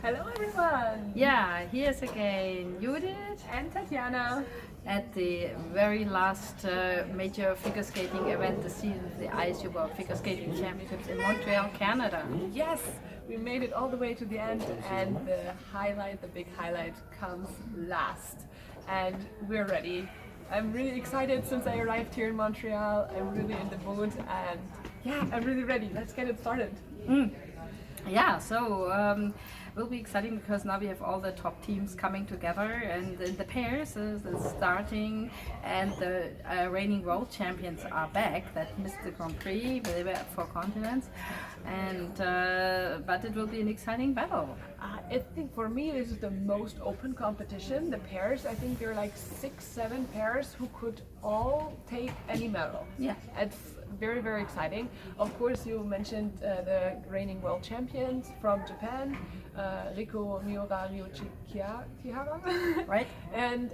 Hello everyone! Yeah, here's again Judith And Tatjana at the very last major figure skating event this season, the ISU World Figure Skating Championships in Montreal, Canada. Yes, we made it all the way to the end and the big highlight comes last. And we're ready. I'm really excited since I arrived here in Montreal. I'm really in the mood and yeah, I'm really ready. Let's get it started. Yeah, so will be exciting because now we have all the top teams coming together, and the pairs is starting, and the reigning world champions are back that missed the Grand Prix. They were at 4 continents, and but it will be an exciting battle. I think for me this is the most open competition. The pairs, I think there are like 6-7 pairs who could all take any medal. Yeah. It's very, very exciting. Of course, you mentioned the reigning world champions from Japan, Riko Miura Kihara. Right. And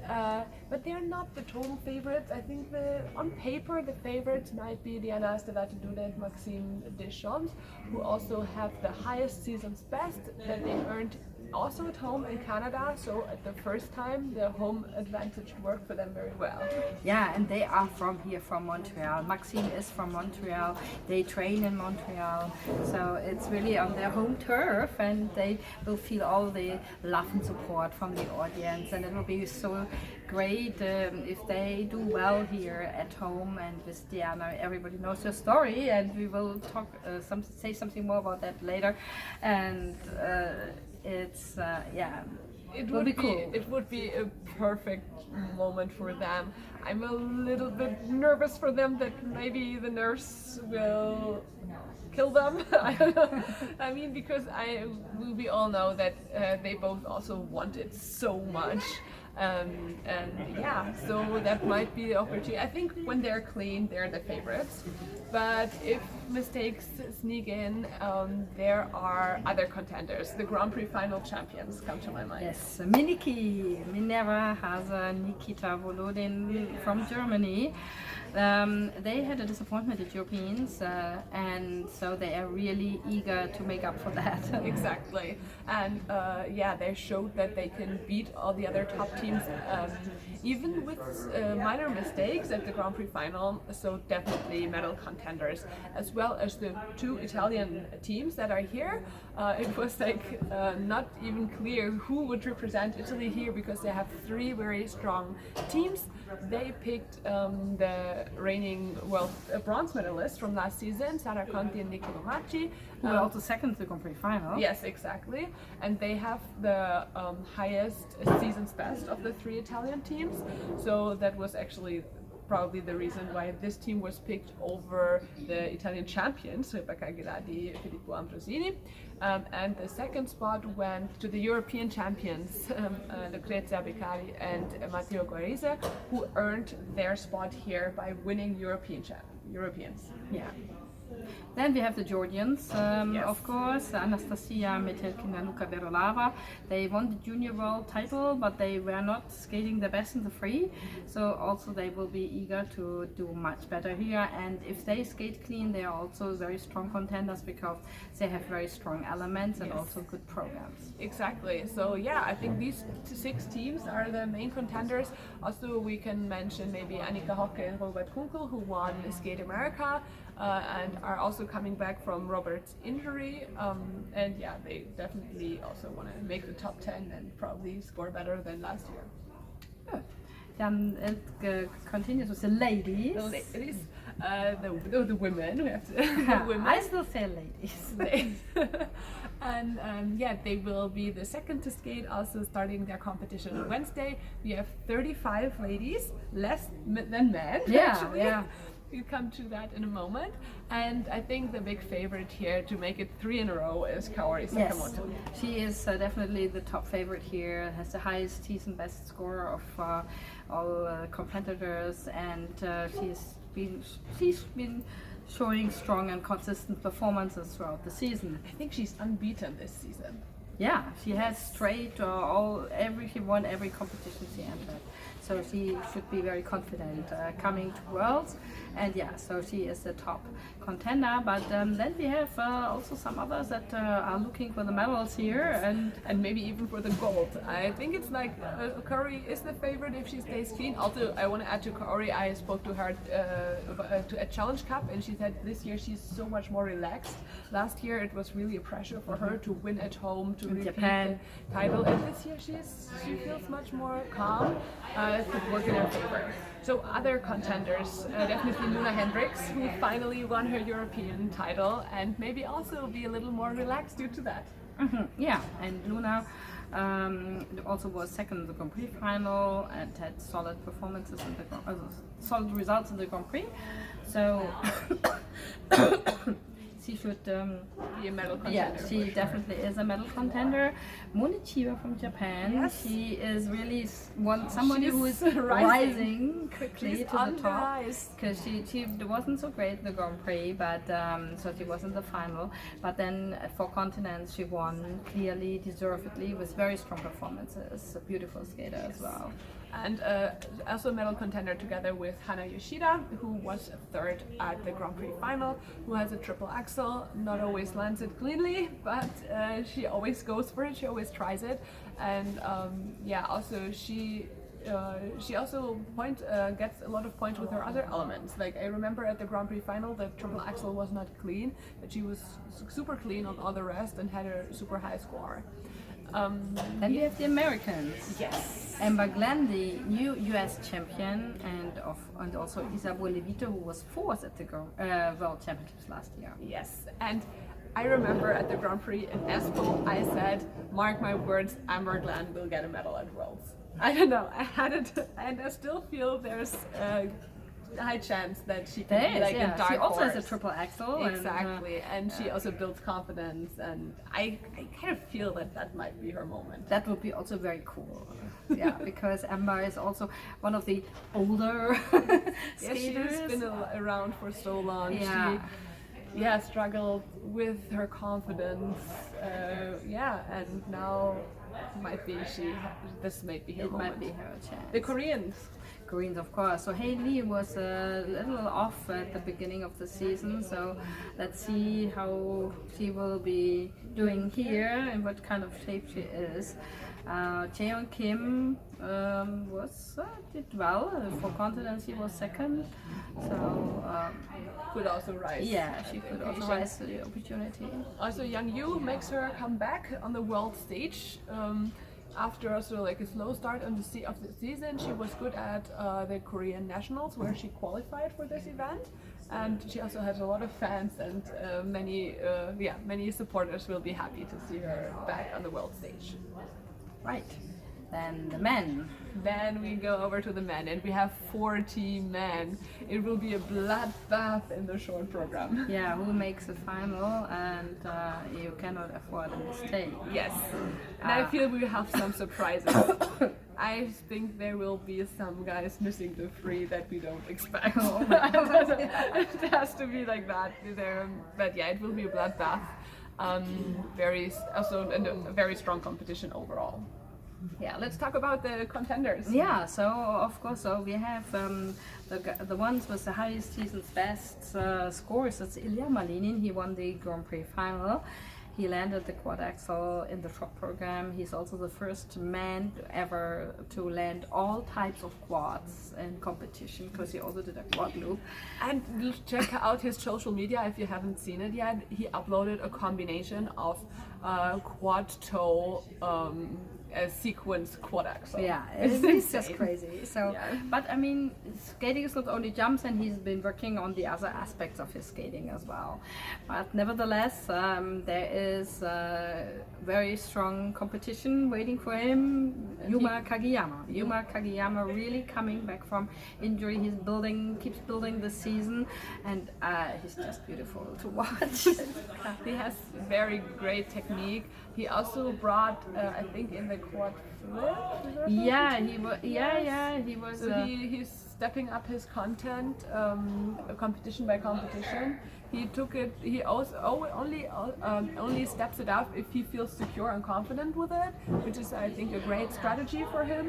but they're not the total favorites. I think on paper the favorites might be Diana Stavati-Duda and Maxime Deschamps, who also have the highest season's best that they earned also at home in Canada. So at the first time the home advantage worked for them very well. Yeah, and they are from here, from Montreal. Maxime is from Montreal. They train in Montreal, so it's really on their home turf, and they will feel all the love and support from the audience, and it will be so great if they do well here at home. And with Diana, everybody knows her story, and we will talk say something more about that later. And it's yeah, It will would be cool. It would be a perfect moment for them. I'm a little bit nervous for them that maybe the nurse will kill them. I don't know. I mean, because we all know that they both also want it so much. And yeah, so that might be the opportunity. I think when they're clean, they're the favorites. But if mistakes sneak in, there are other contenders. The Grand Prix final champions come to my mind. Yes, Miniki, Minerva has Nikita Volodin from Germany. They had a disappointment at Europeans, and so they are really eager to make up for that. Exactly, and yeah, they showed that they can beat all the other top teams, even with minor mistakes at the Grand Prix final. So definitely medal contenders, as well as the 2 Italian teams that are here. It was like not even clear who would represent Italy here because they have 3 very strong teams. They picked the reigning world bronze medalists from last season, Sara Conti and Nicola Macci. Who were also second to the Grand Prix final. Yes, exactly. And they have the highest season's best of the 3 Italian teams. So that was actually probably the reason why this team was picked over the Italian champions, Rebecca Gherardi, Filippo Ambrosini. And the second spot went to the European champions, Lucrezia Beccari and Matteo Guarese, who earned their spot here by winning Europeans. Yeah. Then we have the Georgians, Yes. of course, Anastasia Metelkina and Luca Berolava. They won the junior world title, but they were not skating the best in the free. So also they will be eager to do much better here. And if they skate clean, they are also very strong contenders because they have very strong elements and Yes. also good programs. Exactly. So yeah, I think these 6 teams are the main contenders. Also, we can mention maybe Annika Hocke and Robert Kunkel, who won Skate America and are also coming back from Robert's injury. And yeah, they definitely also want to make the top 10 and probably score better than last year. Good. Then it continues with the ladies. The ladies, the women. We have to, the women. I still say ladies. And yeah, they will be the second to skate, also starting their competition on Wednesday. We have 35 ladies, less than men. Yeah, actually. yeah. We'll come to that in a moment. And I think the big favorite here to make it 3 in a row is Kaori Sakamoto. Yes, she is definitely the top favorite here, has the highest season best score of all competitors, and she's been showing strong and consistent performances throughout the season. I think she's unbeaten this season. Yeah, she has straight she won every competition she entered. So she should be very confident coming to Worlds, and yeah, so she is the top contender. But then we have also some others that are looking for the medals here, and maybe even for the gold. I think it's like Curry is the favorite if she stays clean. Also, I want to add to Curry, I spoke to her at Challenge Cup, and she said this year she's so much more relaxed. Last year it was really a pressure for her to win at home, to repeat Japan the title, and this year she feels much more calm. It could work in her favor. So other contenders, definitely Luna Hendricks, who finally won her European title, and maybe also be a little more relaxed due to that. Yeah, and Luna also was second in the Grand Prix final and had solid performances in the solid results in the Grand Prix. So she should be a medal contender. Yeah, she definitely is a medal contender. Monichiba from Japan. Yes. She is really somebody who is rising quickly She's to on the top. rise. Because she wasn't so great in the Grand Prix, but so she was in the final. But then for continents, she won clearly, deservedly, with very strong performances. A beautiful skater as well. And also a medal contender together with Hana Yoshida, who was third at the Grand Prix final, who has a triple axel, not always lands it cleanly, but she always goes for it, she always tries it. And also she also gets a lot of points with her other elements. Like I remember at the Grand Prix final, the triple axel was not clean, but she was super clean on all the rest and had a super high score. Then we have the Americans. Yes. Amber Glenn, the new US champion, and also Isabel Levito, who was fourth at the World Championships last year. Yes, and I remember at the Grand Prix in Espoo, I said, mark my words, Amber Glenn will get a medal at Worlds. I don't know, I had it, and I still feel there's a high chance that she can be like a dark horse. She also has a triple axel. Exactly, and she also builds confidence, and I kind of feel that might be her moment. That would be also very cool. Yeah, because Amber is also one of the older skaters. She's been around for so long. Yeah. She struggled with her confidence. And now this might be her moment. Might be her chance. The Koreans, of course. So Hae Lee was a little off at the beginning of the season, so let's see how she will be doing here and what kind of shape she is. Cheon Kim did well for continents. He was second, so could also rise. Yeah, she could also rise to the opportunity. Also, Yang Yu makes her comeback on the world stage. After also like a slow start of the season, she was good at the Korean Nationals, where she qualified for this event, and she also has a lot of fans, and many supporters will be happy to see her back on the world stage. Right. Then the men. Then we go over to the men, and we have 40 men. It will be a bloodbath in the short program. Yeah, who makes the final, and you cannot afford a mistake. Yes, and I feel we have some surprises. I think there will be some guys missing the three that we don't expect. It has to be like that. But yeah, it will be a bloodbath. A very strong competition overall. Yeah, let's talk about the contenders. Yeah, so of course, so we have the ones with the highest season's best scores. It's Ilya Malinin. He won the Grand Prix final. He landed the quad axel in the short program. He's also the first man ever to land all types of quads in competition, because he also did a quad loop. And check out his social media if you haven't seen it yet. He uploaded a combination of quad toe a sequence quad axel. Yeah, it's just crazy. So, but I mean, skating is not only jumps, and he's been working on the other aspects of his skating as well. But nevertheless, there is very strong competition waiting for him. Yuma Kageyama really coming back from injury. Keeps building the season, and he's just beautiful to watch. He has very great technique. He also brought, I think, in the quad flip. He was. So he's stepping up his content, competition by competition. he took it. He also only steps it up if he feels secure and confident with it, which is, I think, a great strategy for him.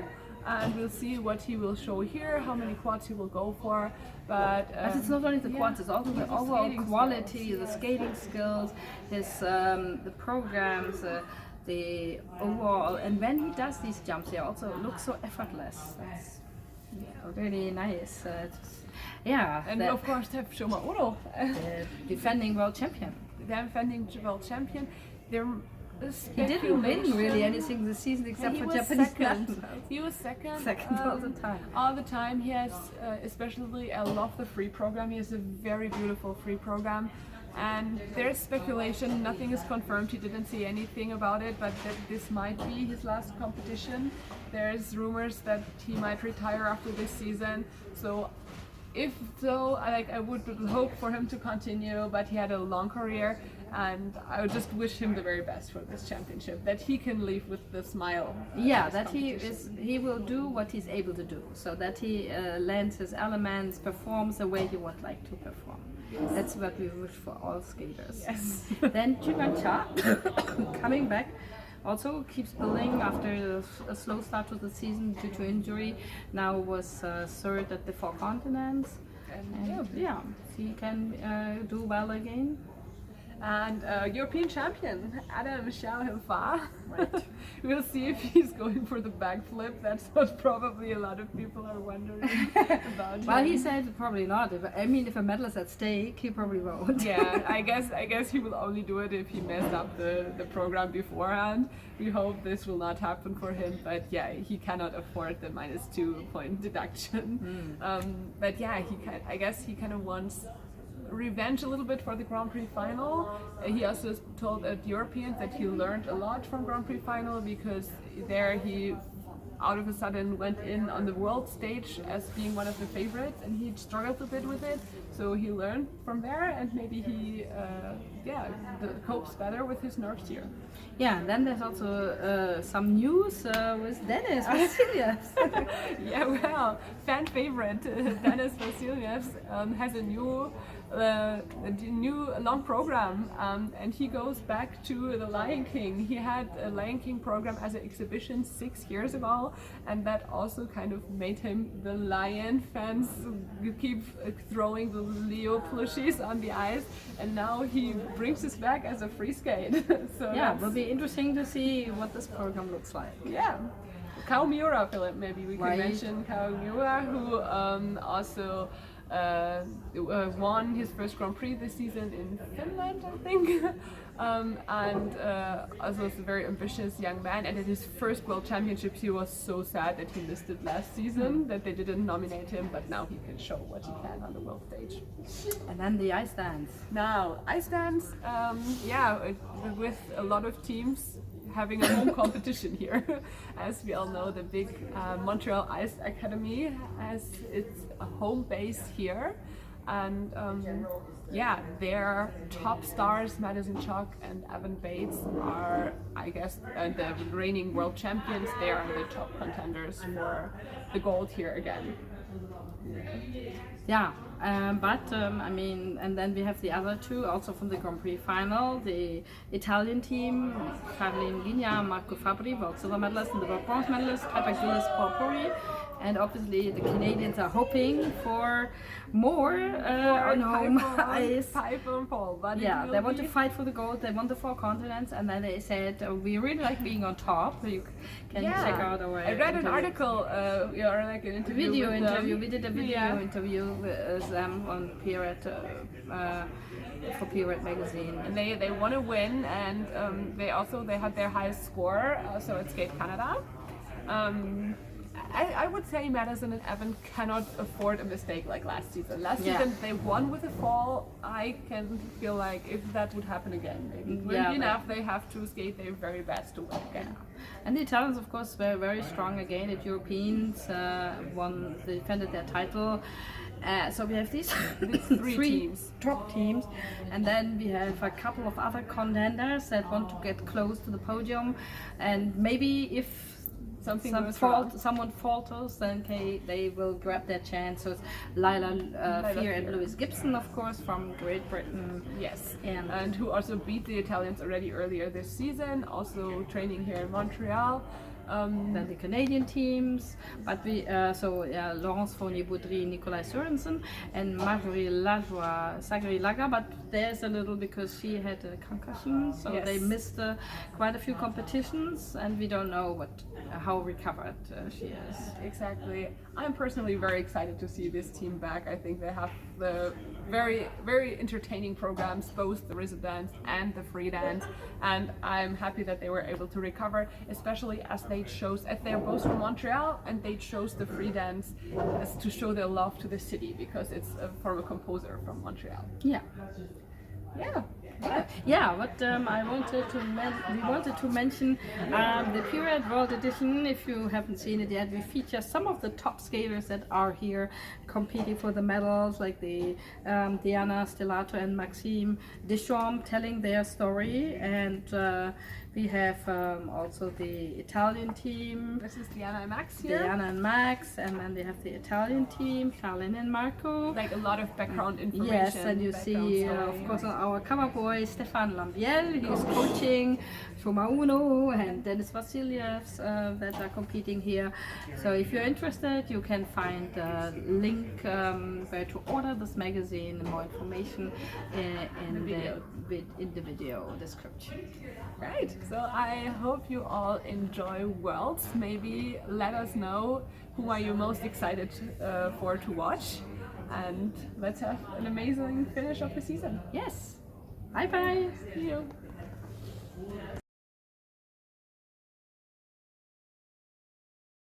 And we'll see what he will show here, how many quads he will go for. But it's not only the quads; it's also the overall quality, the skating skills, his the programs. The overall, and when he does these jumps, they also look so effortless. That's really nice. And of course, have Shoma Uro, defending world champion. He didn't win really anything this season except for Japanese nationals. He was second. Second all the time. All the time. He has, especially, I love the free program. He has a very beautiful free program. And there's speculation, nothing is confirmed, he didn't say anything about it, but that this might be his last competition. There's rumors that he might retire after this season. So if so, I would hope for him to continue, but he had a long career, and I would just wish him the very best for this championship, that he can leave with the smile. Yeah, that he will do what he's able to do, so that he lands his elements, performs the way he would like to perform. Yes. That's what we wish for all skaters. Yes. Then Cha, coming back, also keeps building after a slow start to the season due to injury. Now was third at the Four Continents, and he can do well again. And European champion Adam Schauhilfa. Right. We'll see if he's going for the backflip. That's what probably a lot of people are wondering about. Well, he said probably not. If a medal is at stake, he probably won't. Yeah, I guess he will only do it if he messed up the program beforehand. We hope this will not happen for him, but yeah, he cannot afford the -2 point deduction. But yeah, I guess he kind of wants revenge a little bit for the Grand Prix final. He also told at Europeans that he learned a lot from Grand Prix final, because there he out of a sudden went in on the world stage as being one of the favorites, and he struggled a bit with it. So he learned from there, and maybe he copes better with his nerves here. Yeah, and then there's also some news with Dennis Vasiljev. Yeah, well, fan favorite Dennis Vasiljev has a new long program, and he goes back to the Lion King. He had a Lion King program as an exhibition 6 years ago, and that also kind of made him the lion. Fans keep throwing the Leo plushies on the ice, and now he brings us back as a free skate. So yeah, it will be interesting to see what this program looks like. Yeah. Kao Miura, Philip, maybe we can mention Kao Miura, who also won his first Grand Prix this season in Finland, I think. And also is a very ambitious young man, and at his first World Championships he was so sad that he missed it last season, that they didn't nominate him, but now he can show what he can on the world stage. And then the ice dance. Now, ice dance, with a lot of teams having a home competition here. As we all know, the big Montreal Ice Academy has its home base here, and their top stars, Madison Chock and Evan Bates, are, I guess, the reigning world champions. They are the top contenders for the gold here again. Yeah, and then we have the other two, also from the Grand Prix final, the Italian team, Caroline Vigna, Marco Fabri, world silver medalist, and the world bronze medalist, Kaipa Gilles, Paul Puri. And obviously the Canadians are hoping for more on home ice. Piper and Paul, but they want to fight for the gold. They want the Four Continents, and then they said we really like being on top. You can check out our. I read an article, or like an interview. Video interview. We did a video interview with them on Pirouette for Pirouette magazine. And they want to win, and they had their highest score, so at Skate Canada. I would say Madison and Evan cannot afford a mistake like last season. Last season they won with a fall. I can feel like if that would happen again, maybe enough, they have to skate their very best to win again. And the Italians, of course, were very strong again. The Europeans they defended their title. So we have these three teams, top teams, and then we have a couple of other contenders that want to get close to the podium, and maybe if something goes wrong. someone falters, then they will grab their chance. So it's Lila Fear and Louis Gibson, of course, from Great Britain. Yes, And and who also beat the Italians already earlier this season, also training here in Montreal. then the Canadian teams, but we Laurence Fournier-Boudry, Nikolai Sørensen, and Marjorie Lajoie, Sagari Laga, but there's a little because she had a concussion, so Yes. they missed quite a few competitions, and we don't know how recovered she is. Exactly. I'm personally very excited to see this team back. I think they have the very, very entertaining programs, both the rhythm dance and the free dance, and I'm happy that they were able to recover, especially as they're both from Montreal, and they chose the free dance as to show their love to the city because it's from a composer from Montreal. Yeah. Yeah. What we wanted to mention the Pirouette World Edition. If you haven't seen it yet, we feature some of the top skaters that are here competing for the medals, like the Diana Stellato and Maxime Deschamps telling their story, and we have also the Italian team. This is Diana and Max here. Diana and Max, and then they have the Italian team, Carlin and Marco. Like a lot of background information. Yes, and you see, background of story. course, our cover boy, Stefan Lambiel, he's coaching Shoma Uno and Dennis Vasilyevs that are competing here. So if you're interested, you can find a link where to order this magazine and more information in the video description. Right, so I hope you all enjoy Worlds. Maybe let us know who are you most excited for to watch, and let's have an amazing finish of the season. Yes. Bye bye. See you.